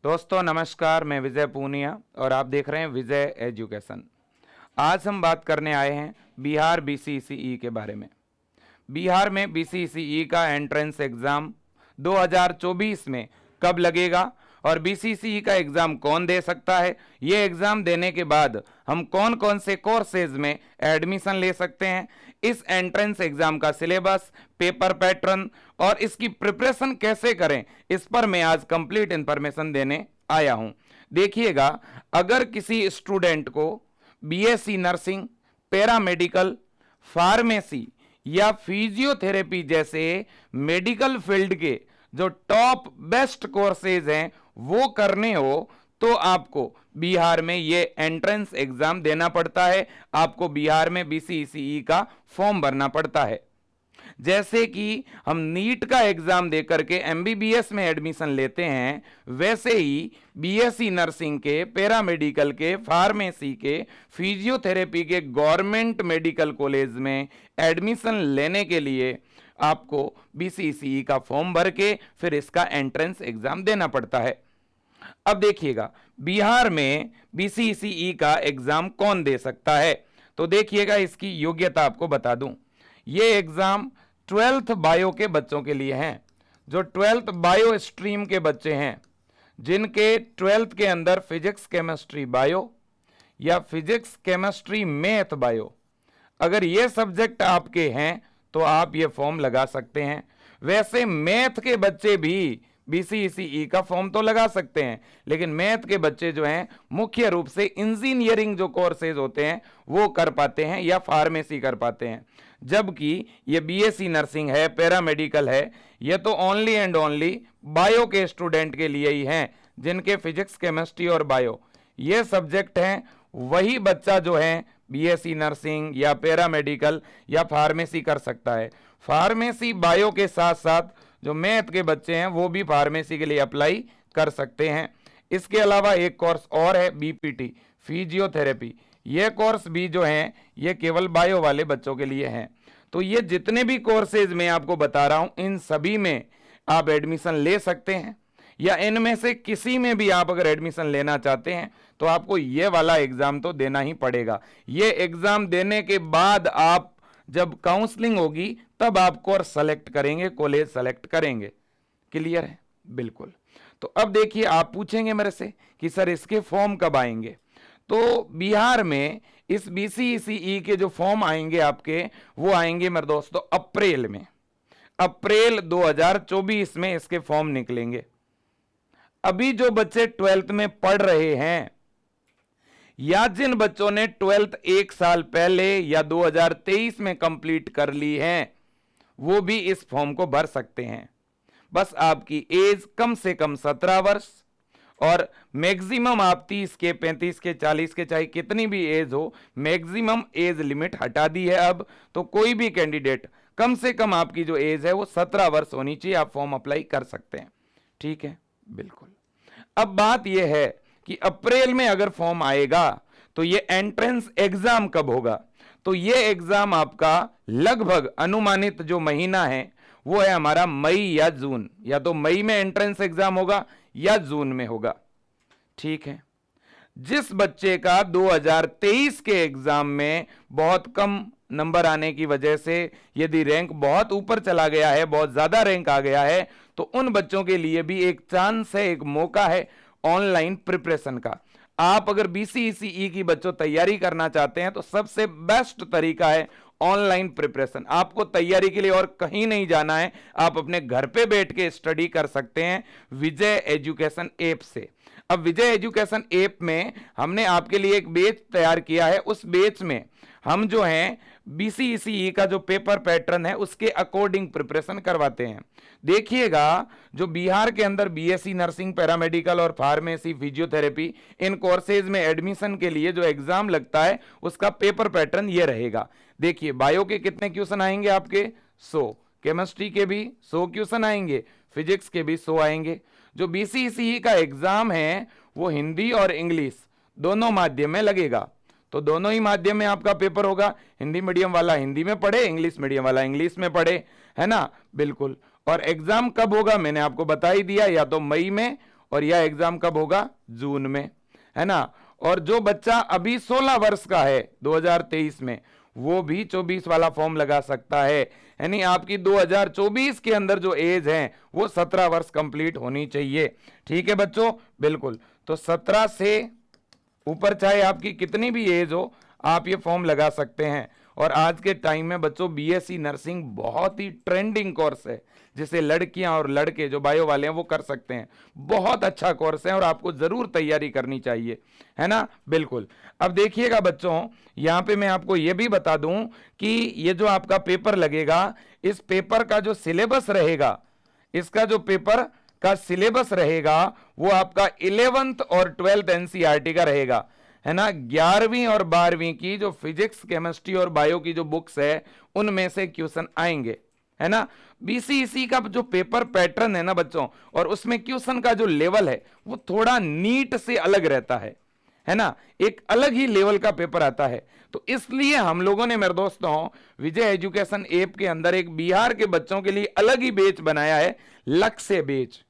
दोस्तों नमस्कार, मैं विजय पूनिया और आप देख रहे हैं विजय एजुकेशन। आज हम बात करने आए हैं बिहार बीसीईसी के बारे में। बिहार में बीसीईसी का एंट्रेंस एग्ज़ाम 2024 में कब लगेगा और बीसीईसी का एग्ज़ाम कौन दे सकता है, ये एग्ज़ाम देने के बाद हम कौन कौन से कोर्सेज में एडमिशन ले सकते हैं, इस एंट्रेंस एग्ज़ाम का सिलेबस, पेपर पैटर्न और इसकी प्रिपरेशन कैसे करें, इस पर मैं आज कंप्लीट इंफॉर्मेशन देने आया हूं। देखिएगा, अगर किसी स्टूडेंट को बीएससी नर्सिंग, पैरामेडिकल, फार्मेसी या फिजियोथेरेपी जैसे मेडिकल फील्ड के जो टॉप बेस्ट कोर्सेज हैं वो करने हो तो आपको बिहार में ये एंट्रेंस एग्जाम देना पड़ता है। आपको बिहार में बीसीईसी का फॉर्म भरना पड़ता है। जैसे कि हम नीट का एग्जाम देकर के एमबीबीएस में एडमिशन लेते हैं, वैसे ही बीएससी नर्सिंग के, पैरामेडिकल के, फार्मेसी के, फिजियोथेरेपी के गवर्नमेंट मेडिकल कॉलेज में एडमिशन लेने के लिए आपको बीसीईसी का फॉर्म भर के फिर इसका एंट्रेंस एग्जाम देना पड़ता है। अब देखिएगा, बिहार में बीसीईसी का एग्जाम कौन दे सकता है, तो देखिएगा इसकी योग्यता आपको बता दूं। ये एग्जाम 12th बायो के बच्चों के लिए हैं। जो 12th बायो स्ट्रीम के बच्चे हैं, जिनके 12th के अंदर फिजिक्स, केमिस्ट्री, बायो या फिजिक्स, केमिस्ट्री, मैथ, बायो, अगर ये सब्जेक्ट आपके हैं तो आप ये फॉर्म लगा सकते हैं। वैसे मैथ के बच्चे भी बीसीईसी का फॉर्म तो लगा सकते हैं, लेकिन मैथ के बच्चे जो हैं मुख्य रूप से इंजीनियरिंग जो कोर्सेज होते हैं वो कर पाते हैं या फार्मेसी कर पाते हैं। जबकि ये बीएससी नर्सिंग है, पैरामेडिकल है, ये तो ओनली एंड ओनली बायो के स्टूडेंट के लिए ही हैं, जिनके फिजिक्स, केमिस्ट्री और बायो ये सब्जेक्ट हैं। वही बच्चा जो है बीएससी नर्सिंग या पैरामेडिकल या फार्मेसी कर सकता है। फार्मेसी, बायो के साथ साथ जो मैथ के बच्चे हैं वो भी फार्मेसी के लिए अप्लाई कर सकते हैं। इसके अलावा एक कोर्स और है बीपीटी, फिजियोथेरेपी। ये कोर्स भी जो हैं ये केवल बायो वाले बच्चों के लिए हैं। तो ये जितने भी कोर्सेज मैं आपको बता रहा हूं, इन सभी में आप एडमिशन ले सकते हैं, या इनमें से किसी में भी आप अगर एडमिशन लेना चाहते हैं तो आपको ये वाला एग्जाम तो देना ही पड़ेगा। ये एग्जाम देने के बाद आप जब काउंसलिंग होगी तब आप कोर्स सेलेक्ट करेंगे, कॉलेज सेलेक्ट करेंगे। क्लियर है? बिल्कुल। तो अब देखिए, आप पूछेंगे मेरे से कि सर इसके फॉर्म कब आएंगे, तो बिहार में इस बीसीईसी के जो फॉर्म आएंगे आपके, वो आएंगे मेरे दोस्तों अप्रैल में। अप्रैल 2024 में इसके फॉर्म निकलेंगे। अभी जो बच्चे 12th में पढ़ रहे हैं या जिन बच्चों ने 12th एक साल पहले या 2023 में कंप्लीट कर ली है, वो भी इस फॉर्म को भर सकते हैं। बस आपकी एज कम से कम 17 वर्ष और मैक्सिमम आप 30 के, 35 के, 40 के, चाहे कितनी भी एज हो, मैक्सिमम एज लिमिट हटा दी है अब। तो कोई भी कैंडिडेट, कम से कम आपकी जो एज है वो 17 वर्ष होनी चाहिए, आप फॉर्म अप्लाई कर सकते हैं। ठीक है? बिल्कुल। अब बात यह है कि अप्रैल में अगर फॉर्म आएगा तो ये एंट्रेंस एग्जाम कब होगा, तो ये एग्जाम आपका लगभग अनुमानित जो महीना है वो है हमारा मई या जून। या तो मई में एंट्रेंस एग्जाम होगा या जून में होगा। ठीक है? जिस बच्चे का 2023 के एग्जाम में बहुत कम नंबर आने की वजह से यदि रैंक बहुत ऊपर चला गया है, बहुत ज्यादा रैंक आ गया है, तो उन बच्चों के लिए भी एक चांस है, एक मौका है ऑनलाइन प्रिपरेशन का। आप अगर बीसीईसी की बच्चों तैयारी करना चाहते हैं तो सबसे बेस्ट तरीका है ऑनलाइन प्रिपरेशन। आपको तैयारी के लिए और कहीं नहीं जाना है, आप अपने घर पे बैठ के स्टडी कर सकते हैं विजय एजुकेशन ऐप से। अब विजय एजुकेशन ऐप में हमने आपके लिए एक बैच तैयार किया है। उस बैच में हम जो हैं बीसीईसी का जो पेपर पैटर्न है उसके अकॉर्डिंग प्रिपरेशन करवाते हैं। देखिएगा, जो बिहार के अंदर बीएससी नर्सिंग, पैरामेडिकल और फार्मेसी, फिजियोथेरेपी, इन कोर्सेज में एडमिशन के लिए जो एग्जाम लगता है उसका पेपर पैटर्न ये रहेगा। देखिए, बायो के कितने क्वेश्चन आएंगे आपके? 100। केमिस्ट्री के भी 100 क्वेश्चन आएंगे, फिजिक्स के भी 100 आएंगे। जो बीसीईसी का एग्जाम है वो हिंदी और इंग्लिश दोनों माध्यम में लगेगा। तो दोनों ही माध्यम में आपका पेपर होगा। हिंदी मीडियम वाला हिंदी में पढ़े, इंग्लिश मीडियम वाला इंग्लिश में पढ़े, है ना? बिल्कुल। और एग्जाम कब होगा मैंने आपको बता ही दिया, या तो मई में और यह एग्जाम कब होगा? जून में, है ना। और जो बच्चा अभी 16 वर्ष का है 2023 में, वो भी 24 वाला फॉर्म लगा सकता है। यानी आपकी 2024 के अंदर जो एज है वो 17 वर्ष कंप्लीट होनी चाहिए। ठीक है बच्चों, बिल्कुल। तो 17 से ऊपर चाहे आपकी कितनी भी एज हो, आप ये फॉर्म लगा सकते हैं। और आज के टाइम में बच्चों बीएससी नर्सिंग बहुत ही ट्रेंडिंग कोर्स है, जिसे लड़कियां और लड़के जो बायो वाले हैं वो कर सकते हैं। बहुत अच्छा कोर्स है और आपको जरूर तैयारी करनी चाहिए, है ना। बिल्कुल। अब देखिएगा बच्चों, यहाँ पे मैं आपको ये भी बता दूं कि ये जो आपका पेपर लगेगा, इस पेपर का जो सिलेबस रहेगा, इसका जो पेपर का सिलेबस रहेगा वो आपका 11th और 12th एनसीईआरटी का रहेगा, है ना। 11वीं और 12वीं की जो फिजिक्स, केमिस्ट्री और बायो की जो बुक्स है उनमें से क्वेश्चन आएंगे, है ना। बीसीईसी का जो पेपर पैटर्न है ना बच्चों, और उसमें क्वेश्चन का जो लेवल है वो थोड़ा नीट से अलग रहता है ना। एक अलग ही लेवल का पेपर आता है। तो इसलिए हम लोगों ने मेरे दोस्तों विजय एजुकेशन ऐप के अंदर एक बिहार के बच्चों के लिए अलग ही बैच बनाया है, लक्ष्य बैच।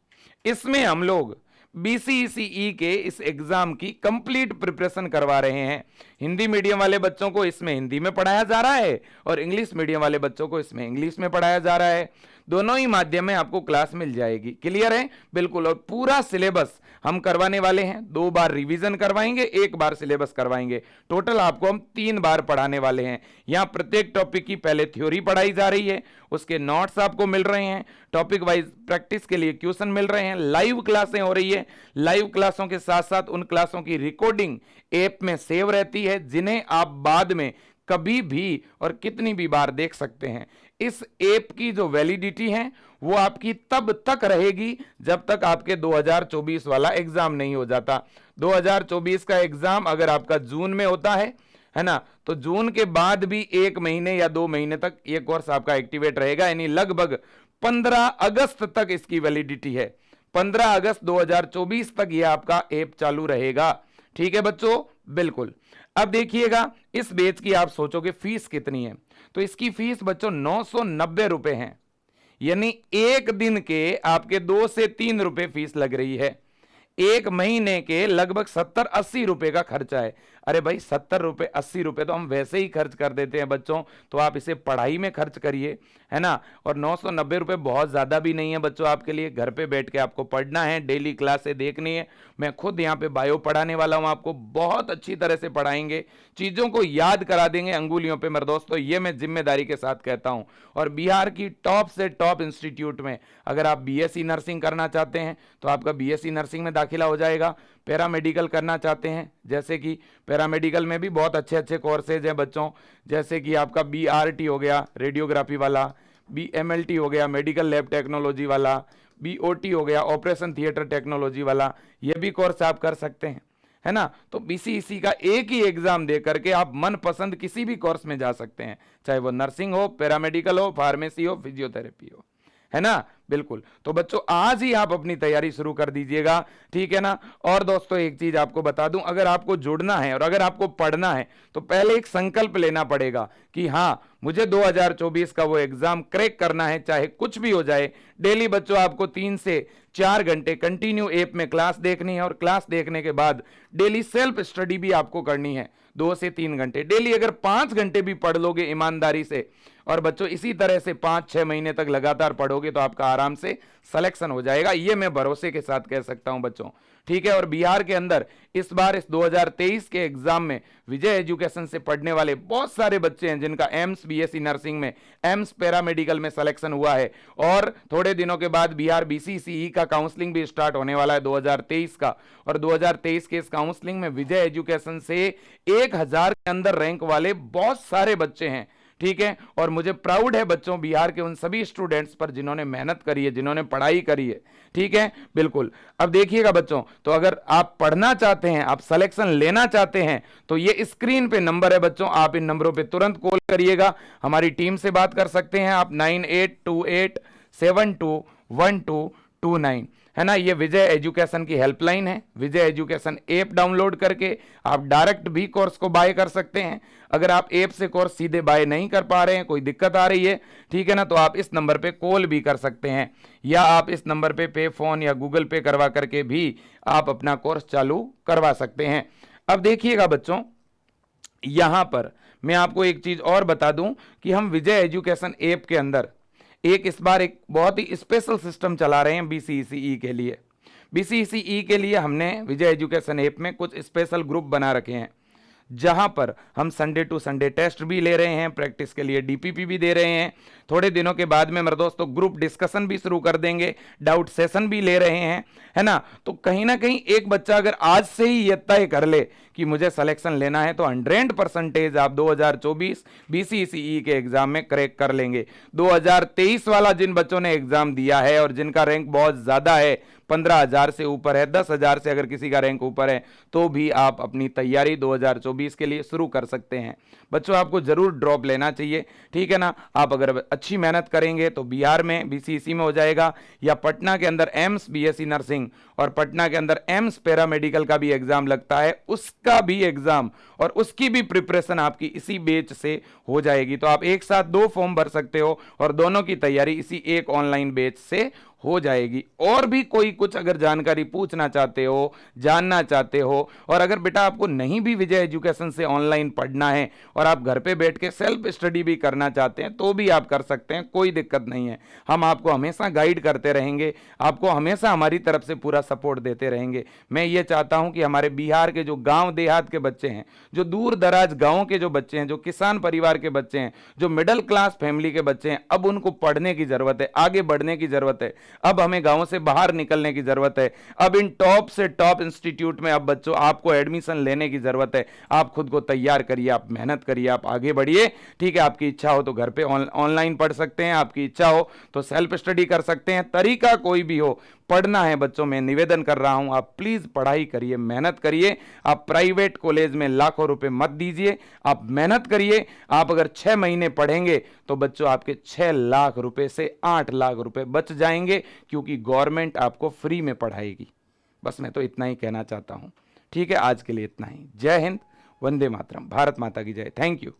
इसमें हम लोग बीसीईसीई के इस एग्जाम की कंप्लीट प्रिपरेशन करवा रहे हैं। हिंदी मीडियम वाले बच्चों को इसमें हिंदी में पढ़ाया जा रहा है और इंग्लिश मीडियम वाले बच्चों को इसमें इंग्लिश में पढ़ाया जा रहा है। दोनों ही माध्यम में आपको क्लास मिल जाएगी। क्लियर है? बिल्कुल। और पूरा सिलेबस हम करवाने वाले हैं। 2 बार रिवीजन करवाएंगे, 1 बार सिलेबस करवाएंगे। टोटल आपको हम 3 बार पढ़ाने वाले हैं। यहां प्रत्येक टॉपिक की पहले थ्योरी पढ़ाई जा रही है, उसके नोट्स आपको मिल रहे हैं, टॉपिक वाइज प्रैक्टिस के लिए क्वेश्चन मिल रहे हैं, लाइव क्लासें हो रही है। लाइव क्लासों के साथ साथ उन क्लासों की रिकॉर्डिंग ऐप में सेव रहती है, जिन्हें आप बाद में कभी भी और कितनी भी बार देख सकते हैं। इस ऐप की जो वैलिडिटी है वो आपकी तब तक रहेगी जब तक आपके 2024 वाला एग्जाम नहीं हो जाता। 2024 का एग्जाम अगर आपका जून में होता है ना, तो जून के बाद भी 1 महीने या 2 महीने तक ये कोर्स आपका एक्टिवेट रहेगा। यानी लगभग 15 अगस्त तक इसकी वैलिडिटी है। 15 अगस्त 2024 तक ये आपका ऐप चालू रहेगा। ठीक है बच्चों, बिल्कुल। अब देखिएगा, इस बैच की आप सोचोगे फीस कितनी है, तो इसकी फीस बच्चों 990 रुपए है। यानी एक दिन के आपके 2 से 3 रुपए फीस लग रही है। 1 महीने के लगभग 70-80 रुपए का खर्चा है। अरे भाई 70 रुपए 80 रुपए तो हम वैसे ही खर्च कर देते हैं बच्चों, तो आप इसे पढ़ाई में खर्च करिए, है ना। और 990 रुपए बहुत ज्यादा भी नहीं है बच्चों आपके लिए। घर पे बैठ के आपको पढ़ना है, डेली क्लासें देखनी है। मैं खुद यहाँ पे बायो पढ़ाने वाला हूँ, आपको बहुत अच्छी तरह से पढ़ाएंगे, चीजों को याद करा देंगे अंगुलियों पे मेरे दोस्तों, ये मैं जिम्मेदारी के साथ कहता हूँ। और बिहार की टॉप से टॉप इंस्टीट्यूट में अगर आप बीएससी नर्सिंग करना चाहते हैं तो आपका बीएससी नर्सिंग में दाखिला हो जाएगा। पैरामेडिकल करना चाहते हैं, जैसे कि पैरामेडिकल में भी बहुत अच्छे अच्छे कोर्सेज हैं बच्चों, जैसे कि आपका बीआरटी हो गया रेडियोग्राफी वाला, बीएमएलटी हो गया मेडिकल लैब टेक्नोलॉजी वाला, बीओटी हो गया ऑपरेशन थिएटर टेक्नोलॉजी वाला, ये भी कोर्स आप कर सकते हैं, है ना। तो बीसीईसी का एक ही एग्जाम दे करके आप मनपसंद किसी भी कोर्स में जा सकते हैं, चाहे वो नर्सिंग हो, पैरामेडिकल हो, फार्मेसी हो, फिजियोथेरेपी हो, है ना। बिल्कुल। तो बच्चों आज ही आप अपनी तैयारी शुरू कर दीजिएगा, ठीक है ना। और दोस्तों एक चीज आपको बता दूं, अगर आपको जुड़ना है और अगर आपको पढ़ना है तो पहले एक संकल्प लेना पड़ेगा कि हाँ मुझे 2024 का वो एग्जाम क्रैक करना है, चाहे कुछ भी हो जाए। डेली बच्चों आपको 3 से 4 घंटे कंटिन्यू ऐप में क्लास देखनी है और क्लास देखने के बाद डेली सेल्फ स्टडी भी आपको करनी है 2 से 3 घंटे डेली। अगर 5 घंटे भी पढ़ लोगे ईमानदारी से और बच्चों इसी तरह से 5-6 महीने तक लगातार पढ़ोगे तो आपका आराम से सिलेक्शन हो जाएगा, ये मैं भरोसे के साथ कह सकता हूं बच्चों, ठीक है। और बिहार के अंदर इस बार इस 2023 के एग्जाम में विजय एजुकेशन से पढ़ने वाले बहुत सारे बच्चे हैं जिनका एम्स बीएससी नर्सिंग में, एम्स पैरामेडिकल में सिलेक्शन हुआ है। और थोड़े दिनों के बाद बिहार बीसीईसी का काउंसलिंग भी स्टार्ट होने वाला है 2023 का, और 2023 के इस काउंसलिंग में विजय एजुकेशन से 1000 के अंदर रैंक वाले बहुत सारे बच्चे हैं, ठीक है। और मुझे प्राउड है बच्चों बिहार के उन सभी स्टूडेंट्स पर जिन्होंने मेहनत करी है, जिन्होंने पढ़ाई करी है, ठीक है। बिल्कुल। अब देखिएगा बच्चों, तो अगर आप पढ़ना चाहते हैं, आप सिलेक्शन लेना चाहते हैं, तो ये स्क्रीन पे नंबर है बच्चों, आप इन नंबरों पे तुरंत कॉल करिएगा, हमारी टीम से बात कर सकते हैं आप 98287212 29, है ना। ये विजय एजुकेशन की हेल्पलाइन है। विजय एजुकेशन ऐप डाउनलोड करके आप डायरेक्ट भी कोर्स को बाय कर सकते हैं। अगर आप ऐप से कोर्स सीधे बाय नहीं कर पा रहे हैं, कोई दिक्कत आ रही है, ठीक है ना, तो आप इस नंबर पे कॉल भी कर सकते हैं, या आप इस नंबर पे फोन या गूगल पे करवा करके भी आप अपना कोर्स चालू करवा सकते हैं। अब देखिएगा बच्चों, यहां पर मैं आपको एक चीज और बता दूं कि हम विजय एजुकेशन ऐप के अंदर इस बार एक बहुत ही स्पेशल सिस्टम चला रहे हैं बीसीईसीई के लिए। बीसीईसीई के लिए हमने विजय एजुकेशन ऐप में कुछ स्पेशल ग्रुप बना रखे हैं, जहां पर हम संडे टू संडे टेस्ट भी ले रहे हैं, प्रैक्टिस के लिए डीपीपी भी दे रहे हैं। थोड़े दिनों के बाद में मेरे दोस्तों ग्रुप डिस्कशन भी शुरू कर देंगे, डाउट सेशन भी ले रहे हैं, है ना। तो कहीं ना कहीं एक बच्चा अगर आज से ही ये तय कर ले कि मुझे सिलेक्शन लेना है, तो 100% आप 2024 बीसीईसीई के एग्जाम में क्रैक कर लेंगे। 2023 वाला जिन बच्चों ने एग्जाम दिया है और जिनका रैंक बहुत ज्यादा है, 15,000 से ऊपर है, 10,000 से अगर किसी का रैंक ऊपर है, तो भी आप अपनी तैयारी 2024 के लिए शुरू कर सकते हैं। बच्चों आपको जरूर ड्रॉप लेना चाहिए, ठीक है ना। आप अगर अच्छी मेहनत करेंगे तो बिहार में बीसीईसी में हो जाएगा, या पटना के अंदर एम्स बीएससी नर्सिंग और पटना के अंदर एम्स पैरामेडिकल का भी एग्जाम लगता है, उसका भी एग्जाम और उसकी भी प्रिपरेशन आपकी इसी बैच से हो जाएगी। तो आप एक साथ 2 फॉर्म भर सकते हो और दोनों की तैयारी इसी एक ऑनलाइन बैच से हो जाएगी। और भी कोई कुछ अगर जानकारी पूछना चाहते हो, जानना चाहते हो, और अगर बेटा आपको नहीं भी विजय एजुकेशन से ऑनलाइन पढ़ना है और आप घर पे बैठ के सेल्फ स्टडी भी करना चाहते हैं, तो भी आप कर सकते हैं, कोई दिक्कत नहीं है। हम आपको हमेशा गाइड करते रहेंगे, आपको हमेशा हमारी तरफ से पूरा सपोर्ट देते रहेंगे। मैं ये चाहता हूं कि हमारे बिहार के जो गांव देहात के बच्चे हैं, जो दूर दराज गांवों के जो बच्चे हैं, जो किसान परिवार के बच्चे हैं, जो मिडिल क्लास फैमिली के बच्चे हैं, अब उनको पढ़ने की जरूरत है, आगे बढ़ने की जरूरत है। अब हमें गांव से बाहर निकलने की जरूरत है। अब इन टॉप से टॉप इंस्टीट्यूट में अब बच्चों आपको एडमिशन लेने की जरूरत है। आप खुद को तैयार करिए, आप मेहनत करिए, आप आगे बढ़िए, ठीक है। आपकी इच्छा हो तो घर पे ऑनलाइन पढ़ सकते हैं, आपकी इच्छा हो तो सेल्फ स्टडी कर सकते हैं, तरीका कोई भी हो, पढ़ना है बच्चों, मैं निवेदन कर रहा हूं, आप प्लीज पढ़ाई करिए, मेहनत करिए। आप प्राइवेट कॉलेज में लाखों रुपए मत दीजिए, आप मेहनत करिए। आप अगर 6 महीने पढ़ेंगे तो बच्चों आपके 6 लाख रुपए से 8 लाख रुपए बच जाएंगे, क्योंकि गवर्नमेंट आपको फ्री में पढ़ाएगी। बस मैं तो इतना ही कहना चाहता हूं, ठीक है। आज के लिए इतना ही। जय हिंद, वंदे मातरम, भारत माता की जय। Thank you.